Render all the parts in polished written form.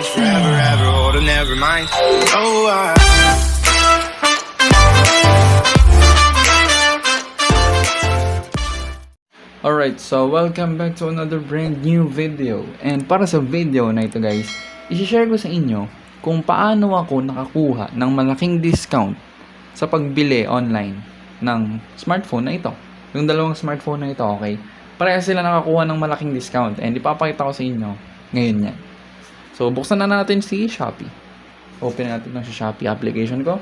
promise forever, ever, hold on, never mind. Oh, Alright, so welcome back to another brand new video. And para sa video na ito guys, i-share ko sa inyo kung paano ako nakakuha ng malaking discount sa pagbili online ng smartphone na ito. Yung dalawang smartphone na ito, okay? Parehas sila nakakuha ng malaking discount and ipapakita ko sa inyo ngayon yan. So, buksan na natin si Shopee. Open natin ng Shopee application ko.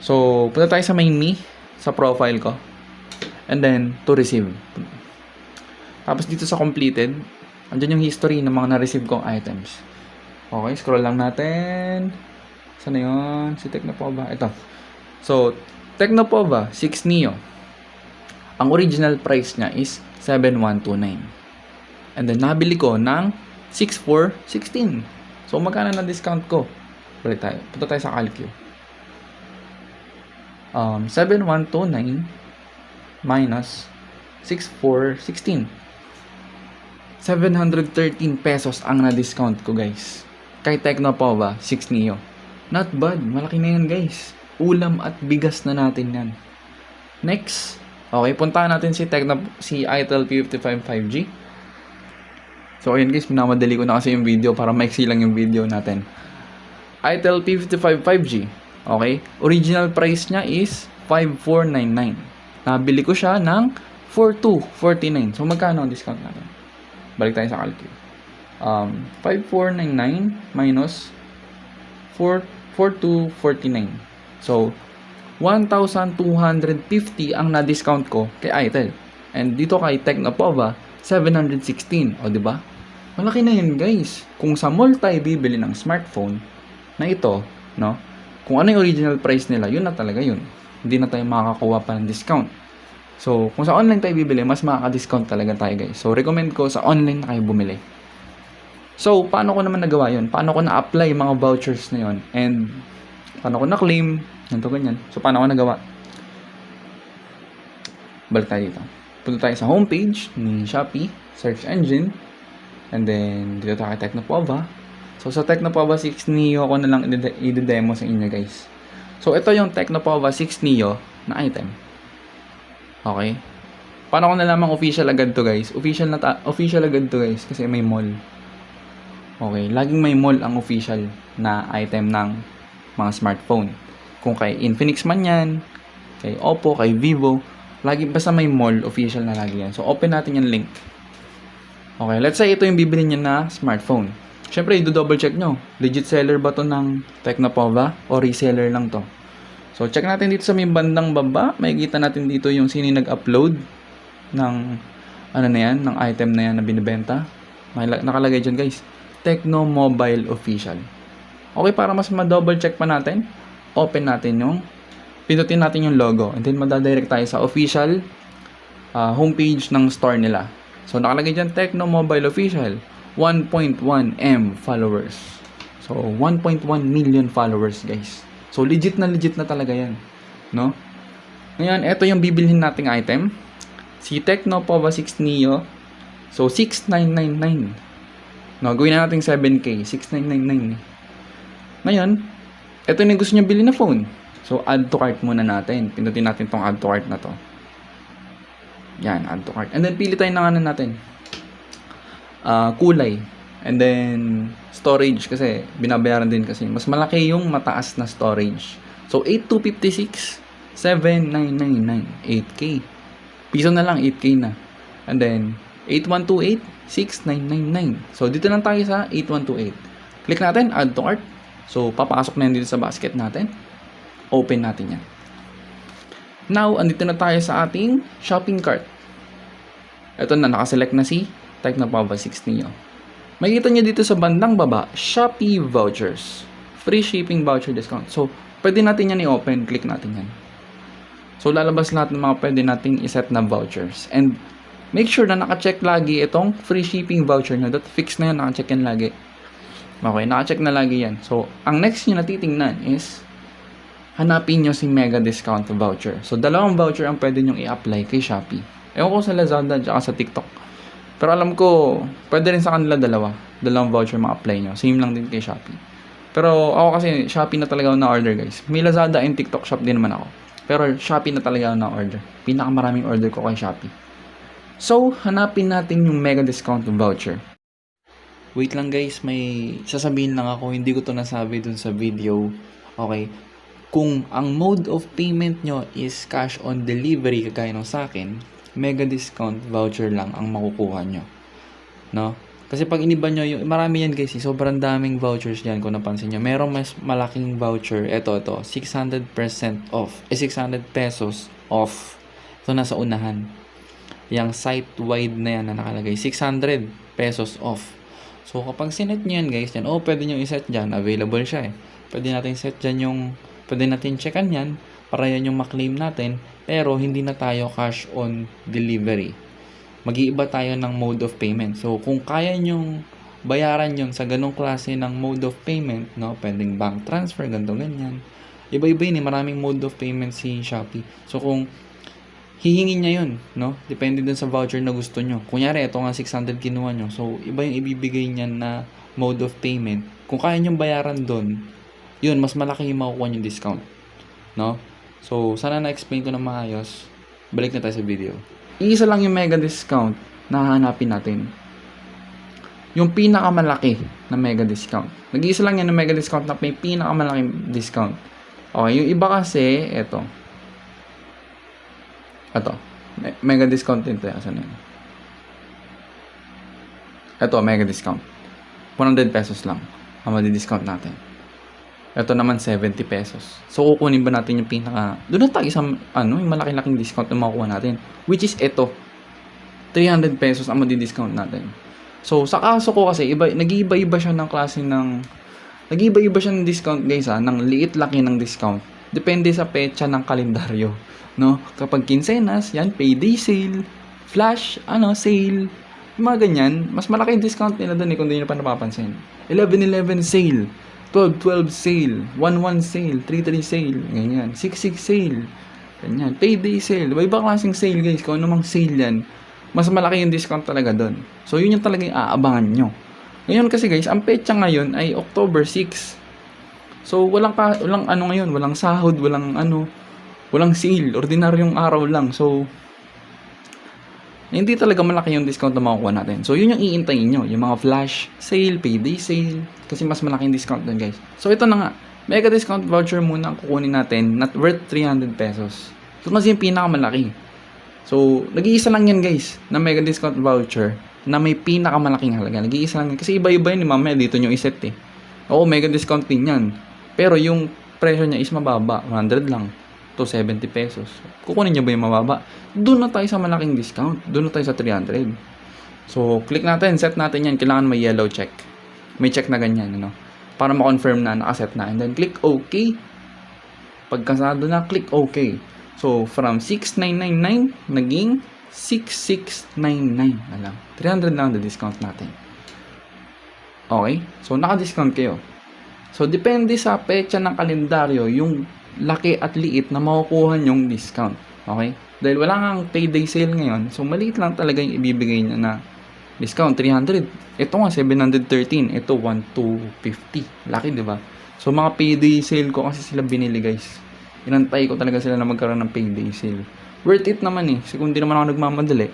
So, punta tayo sa My Me, sa profile ko. And then, to receive. Tapos dito sa completed, andyan yung history ng mga na-receive kong items. Okay, scroll lang natin. Saan na yun? Si Tecnopova. Ito. So, Tecnopova 6 Neo. Ang original price niya is 7,129. And then, nabili ko ng 6,416. So, magkano na discount ko? Balik tayo. Punta tayo sa Calcu. 7,129 minus 6,416. 713 pesos ang na-discount ko guys. Kay Tecnopova 6 Neo. Not bad. Malaki na yan guys. Ulam at bigas na natin yan. Next. Okay, puntahan natin si Itel P55 5G. So ayun guys, minamadali ko na kasi yung video para maiksi lang yung video natin. Itel P55 5G. Okay, original price niya is 5,499. Nabili ko siya ng 4,249. So, magkano ang discount natin? Balik tayo sa calculate. 5,499 minus 4,249. So, 1,250 ang na-discount ko kay Itel. And dito kay Tecnopova, 716. O, diba? Malaki na yun, guys. Kung sa mall tayo bibili ng smartphone na ito, no? Kung ano yung original price nila, yun na talaga yun. Hindi na tayo makakakuha pa ng discount. So, kung sa online tayo bibili, mas makaka-discount talaga tayo guys. So, recommend ko sa online na kayo bumili. So, paano ko naman nagawa yun? Paano ko na-apply mga vouchers na yun? And, paano ko na-claim? Ganito, ganyan. So, paano ko nagawa? Balik tayo dito. Punta tayo sa homepage ni Shopee, search engine. And then, dito tayo kay Tecnopova. So, sa Tecnopova 6 Neo, ako na lang i-demo sa inyo guys. So, ito yung Tecnopova 6 Neo na item. Okay? Paano ko nalamang official agad to guys? Official agad to guys kasi may mall. Okay, laging may mall ang official na item ng mga smartphone. Kung kay Infinix man yan, kay Oppo, kay Vivo, lagi basta may mall, official na lagi yan. So, open natin yung link. Okay, let's say ito yung bibili niya na smartphone. Siyempre, i-double check nyo. Legit seller ba to ng Tecnopova o reseller lang to? So, check natin dito sa may bandang baba. Makikita natin dito yung sino nag-upload ng ano na yan, ng item na yan na binibenta. May nakalagay dyan guys. Tecno Mobile Official. Okay, para mas ma-double check pa natin, open natin yung, pindutin natin yung logo. And then, madadirect tayo sa official homepage ng store nila. So, nakalagay dyan, Tecno Mobile Official. 1.1 M followers. So, 1.1 million followers, guys. So, legit na talaga yan. No? Ngayon, ito yung bibilhin nating item. Si Tecnopova 6 Neo. So, 6,999. No, gawin na natin 7K. 6,999. Ngayon, ito yung gusto niya bilhin na phone. So, add to cart muna natin. Pindutin natin tong add to cart na to. Yan, add to cart. And then, pili tayo ng ano natin. Kulay. And then, storage kasi binabayaran din kasi. Mas malaki yung mataas na storage. So, 8,256, 7,999, 8K. Piso na lang, 8K na. And then, 8,128, 6,999. So, dito lang tayo sa 8,128. Click natin, add to cart. So, papasok na yun dito sa basket natin. Open natin yan. Now, andito na tayo sa ating shopping cart. Ito na, nakaselect na si Tecnopova 6 Neo. Makikita nyo dito sa bandang baba, Shopee vouchers. Free shipping voucher discount. So, pwede natin yan i-open. Click natin yan. So, lalabas lahat ng mga pwede nating iset na vouchers. And, make sure na naka-check lagi itong free shipping voucher nyo. Fix na yan, naka-check yan lagi. Okay, naka-check na lagi yan. So, ang next nyo na titingnan is hanapin nyo si mega discount voucher. So, dalawang voucher ang pwede nyo i-apply kay Shopee. Ewan ko sa Lazada at sa TikTok. Pero alam ko, pwede rin sa kanila dalawa. dalawang voucher ma-apply nyo. Same lang din kay Shopee. Pero ako kasi Shopee na talaga ako na-order guys. May Lazada and TikTok shop din naman ako. Pero Shopee na talaga ako na-order. Pinakamaraming order ko kay Shopee. So, hanapin natin yung mega discount voucher. Wait lang guys, may sasabihin lang ako, hindi ko to nasabi dun sa video. Okay? Kung ang mode of payment nyo is cash on delivery kagaya ng sa akin, mega discount voucher lang ang makukuha nyo. No? Kasi pag iniba nyo, marami yan guys, sobrang daming vouchers yan kung napansin nyo. Merong mas malaking voucher, ito, 600% off, 600 pesos off. Ito nasa unahan. Yung site-wide na yan na nakalagay, 600 pesos off. So, kapag sinet nyo yan guys, yan, pwede nyo iset dyan, available siya Pwede natin set dyan pwede natin checkan yan, para yan yung maklaim natin, pero hindi na tayo cash on delivery. Mag-iiba tayo ng mode of payment. So, kung kaya nyong bayaran yun sa ganong klase ng mode of payment, no, pwedeng bank transfer, ganito, ganyan. Iba-iba yun maraming mode of payment si Shopee. So, kung hihingin niya yun, no? Depende dun sa voucher na gusto nyo. Kunyari, ito nga 600 kinuha nyo. So, iba yung ibibigay niyan na mode of payment. Kung kaya nyong bayaran dun, yun, mas malaki yung makukuha yung discount. No? So, sana na-explain ko na maayos. Balik na tayo sa video. Iisa lang yung mega discount na hahanapin natin. Yung pinakamalaki na mega discount. Nag-iisa lang yan ng mega discount na may pinakamalaking discount. Okay, yung iba kasi, ito, mega discount din tayo. Saan yun? Ito, mega discount. 100 pesos lang ang madi-discount natin. Ito naman 70 pesos. So, kukunin ba natin yung doon na tayo isang, yung malaki-laking discount na makukuha natin. Which is ito. 300 pesos ang madi-discount natin. So, sa kaso ko kasi, nag-iiba-iba siya ng klase nag-iiba-iba siya ng discount guys ng liit-laki ng discount. Depende sa petsa ng kalendaryo. No? Kapag quincenas, yan, payday sale, flash, sale, mga ganyan, mas malaki yung discount nila doon kung hindi nyo pa napapansin. 11-11 sale, 12-12 sale, 1-1 sale, 3-3 sale, ganyan, 6-6 sale, ganyan, payday sale, iba klaseng sale guys, kung ano mang sale yan, mas malaki yung discount talaga doon. So, yun yung talaga yung aabangan nyo. Ngayon kasi guys, ang petsa ngayon ay October 6. So, walang ngayon, walang sahod, walang sale, ordinaryong araw lang. So, hindi talaga malaki yung discount na makukuha natin. So, yun yung iintayin nyo. Yung mga flash sale, payday sale. Kasi mas malaking discount dun guys. So, ito na nga. Mega discount voucher muna ang kukunin natin. Not worth 300 pesos. So, kasi yung pinakamalaki. So, nag-iisa lang yan guys. Na mega discount voucher. Na may pinakamalaking halaga. Nag-iisa lang yan. Kasi iba-iba yun. Mamaya dito nyo iset Oo, mega discount din yan. Pero yung presyo niya is mababa. 100 lang. To 70 pesos. Kukunin nyo ba yung mababa? Doon na tayo sa malaking discount. Doon na tayo sa 300. So, click natin. Set natin yan. Kailangan may yellow check. May check na ganyan. Para ma-confirm na nakaset na. And then, click OK. Pagkasado na, click OK. So, from 6,999, naging 6,699. Alam. 300 lang the discount natin. Okay? So, naka-discount kayo. So, depende sa petsa ng kalendaryo, yung laki at liit na makukuha nyong discount. Okay? Dahil wala kang payday sale ngayon, so maliit lang talaga yung ibibigay niya na discount. 300. Ito nga, 713. Ito, 1,250. Laki, di ba? So, mga payday sale ko kasi sila binili, guys. Inantay ko talaga sila na magkaroon ng payday sale. Worth it naman Kasi kung di naman ako nagmamadali,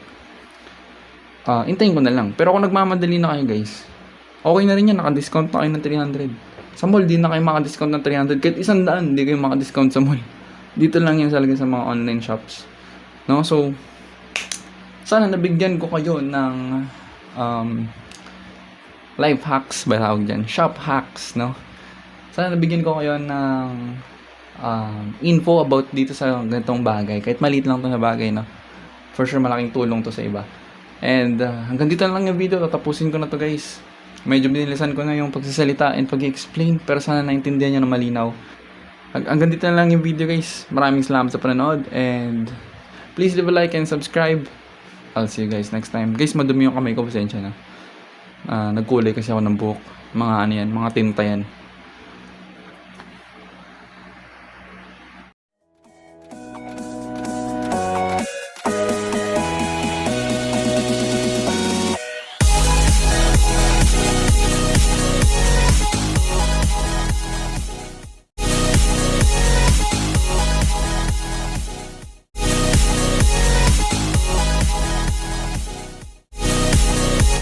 intayin ko na lang. Pero kung nagmamadali na kayo, guys, okay na rin yan. Naka-discount na kayo ng 300. Sa mall, di na kayo maka-discount ng 300. Kahit 100, di kayo maka-discount sa mall. Dito lang yan talaga sa mga online shops. No? So, sana nabigyan ko kayo ng life hacks, ba tawag dyan? Shop hacks, no? Sana nabigyan ko kayo ng info about dito sa ganitong bagay. Kahit maliit lang to na bagay, no? For sure, malaking tulong to sa iba. And hanggang dito lang yung video. Tatapusin ko na to, guys. Medyo binilisan ko na yung pagsasalita and pag-explain, pero sana naintindihan nyo na malinaw. Hanggang dito na lang yung video guys. Maraming salamat sa panonood and please leave a like and subscribe. I'll see you guys next time. Guys, madumi yung kamay ko, pasensya na. Nagkulay kasi ako ng buhok. Mga mga tinta yan.